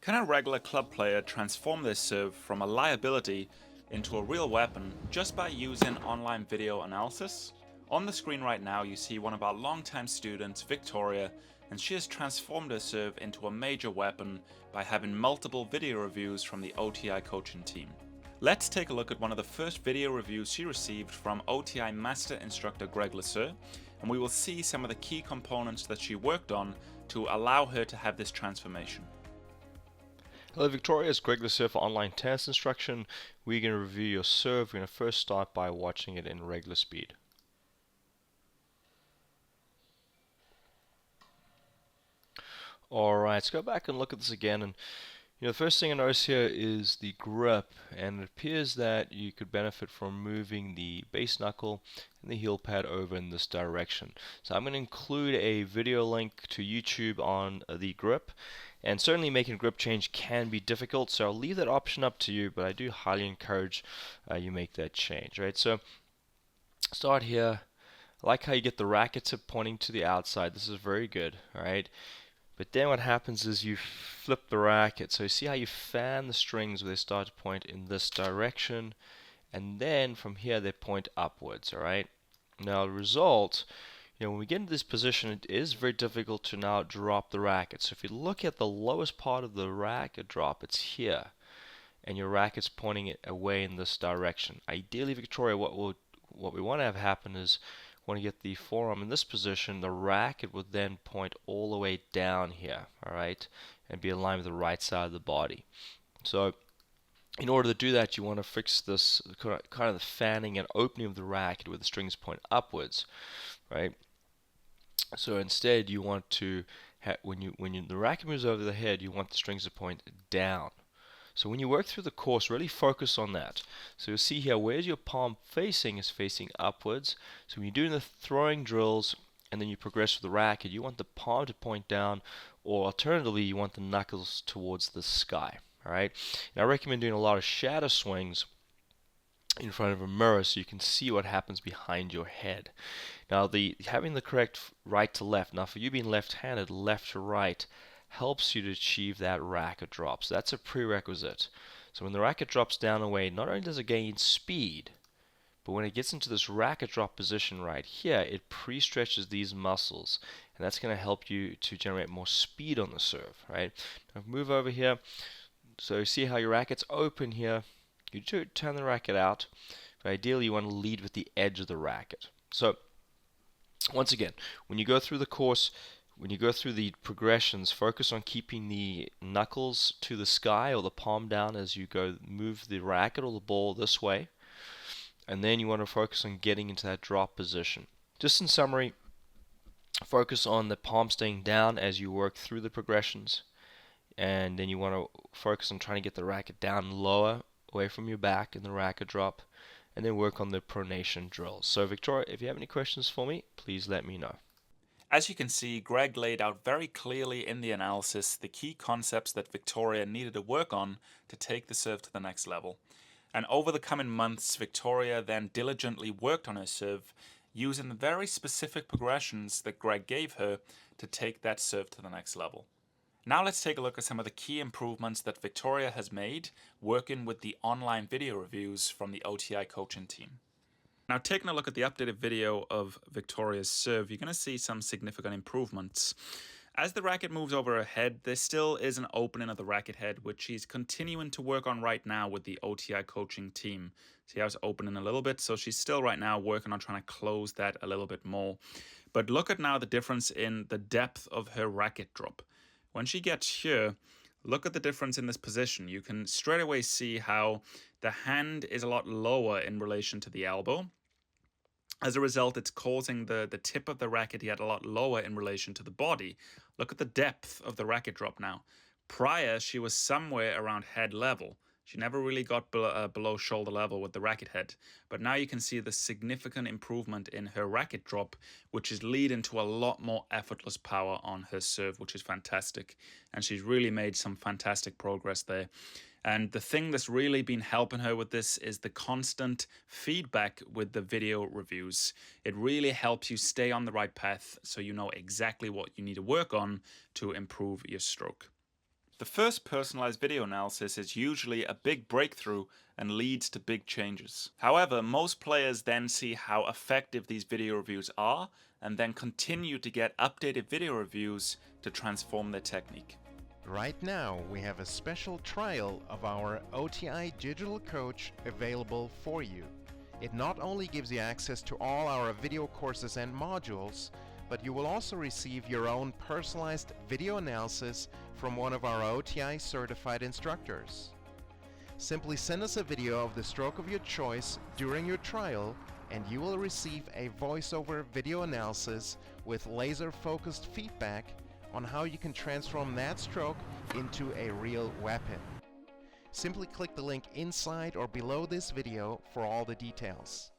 Can a regular club player transform their serve from a liability into a real weapon just by using online video analysis? On the screen right now you see one of our longtime students, Victoria, and she has transformed her serve into a major weapon by having multiple video reviews from the OTI coaching team. Let's take a look at one of the first video reviews she received from OTI Master Instructor Greg Ludlow, and we will see some of the key components that she worked on to allow her to have this transformation. Hello Victoria, it's Greg Ludlow for online tennis instruction. We're going to review your serve. We're going to first start by watching it in regular speed. Alright, let's go back and look at this again. And the first thing I notice here is the grip, and it appears that you could benefit from moving the base knuckle and the heel pad over in this direction. So I'm going to include a video link to YouTube on the grip, and certainly making a grip change can be difficult, so I'll leave that option up to you, but I do highly encourage you make that change. Right, so start here. I like how you get the racket tip pointing to the outside. This is very good. Alright, but then what happens is you flip the racket. So you see how you fan the strings where they start to point in this direction, and then from here they point upwards. Alright, now the result, when we get into this position, it is very difficult to now drop the racket. So if you look at the lowest part of the racket drop, it's here, and your racket's pointing it away in this direction. Ideally, Victoria, what we want to have happen is want to get the forearm in this position. The racket would then point all the way down here, alright, and be aligned with the right side of the body. So in order to do that, you want to fix this kind of the fanning and opening of the racket where the strings point upwards, right? So instead, you want to when the racket moves over the head, you want the strings to point down. So when you work through the course, really focus on that. So you'll see here, where's your palm facing is facing upwards. So when you're doing the throwing drills and then you progress with the racket, you want the palm to point down, or alternatively, you want the knuckles towards the sky. Alright. And I recommend doing a lot of shadow swings in front of a mirror so you can see what happens behind your head. Now, having the correct right to left. Now, for you being left-handed, left to right helps you to achieve that racket drop. So that's a prerequisite. So when the racket drops down away, not only does it gain speed, but when it gets into this racket drop position right here, it pre-stretches these muscles, and that's going to help you to generate more speed on the serve. Right? Now move over here. So you see how your racket's open here. You turn the racket out, but ideally you want to lead with the edge of the racket. So once again, when you go through the course, when you go through the progressions, focus on keeping the knuckles to the sky or the palm down as you move the racket or the ball this way. And then you want to focus on getting into that drop position. Just in summary, focus on the palm staying down as you work through the progressions. And then you want to focus on trying to get the racket down lower, away from your back in the racket drop. And then work on the pronation drills. So Victoria, if you have any questions for me, please let me know. As you can see, Greg laid out very clearly in the analysis the key concepts that Victoria needed to work on to take the serve to the next level. And over the coming months, Victoria then diligently worked on her serve using the very specific progressions that Greg gave her to take that serve to the next level. Now let's take a look at some of the key improvements that Victoria has made working with the online video reviews from the OTI coaching team. Now, taking a look at the updated video of Victoria's serve, you're going to see some significant improvements. As the racket moves over her head, there still is an opening of the racket head, which she's continuing to work on right now with the OTI coaching team. See how it's opening a little bit? So she's still right now working on trying to close that a little bit more. But look at now the difference in the depth of her racket drop. When she gets here, look at the difference in this position. You can straight away see how the hand is a lot lower in relation to the elbow. As a result, it's causing the tip of the racket to get a lot lower in relation to the body. Look at the depth of the racket drop now. Prior, she was somewhere around head level. She never really got below shoulder level with the racket head. But now you can see the significant improvement in her racket drop, which is leading to a lot more effortless power on her serve, which is fantastic. And she's really made some fantastic progress there. And the thing that's really been helping her with this is the constant feedback with the video reviews. It really helps you stay on the right path so you know exactly what you need to work on to improve your stroke. The first personalized video analysis is usually a big breakthrough and leads to big changes. However, most players then see how effective these video reviews are and then continue to get updated video reviews to transform their technique. Right now, we have a special trial of our OTI Digital Coach available for you. It not only gives you access to all our video courses and modules, but you will also receive your own personalized video analysis from one of our OTI certified instructors. Simply send us a video of the stroke of your choice during your trial, and you will receive a voiceover video analysis with laser-focused feedback on how you can transform that stroke into a real weapon. Simply click the link inside or below this video for all the details.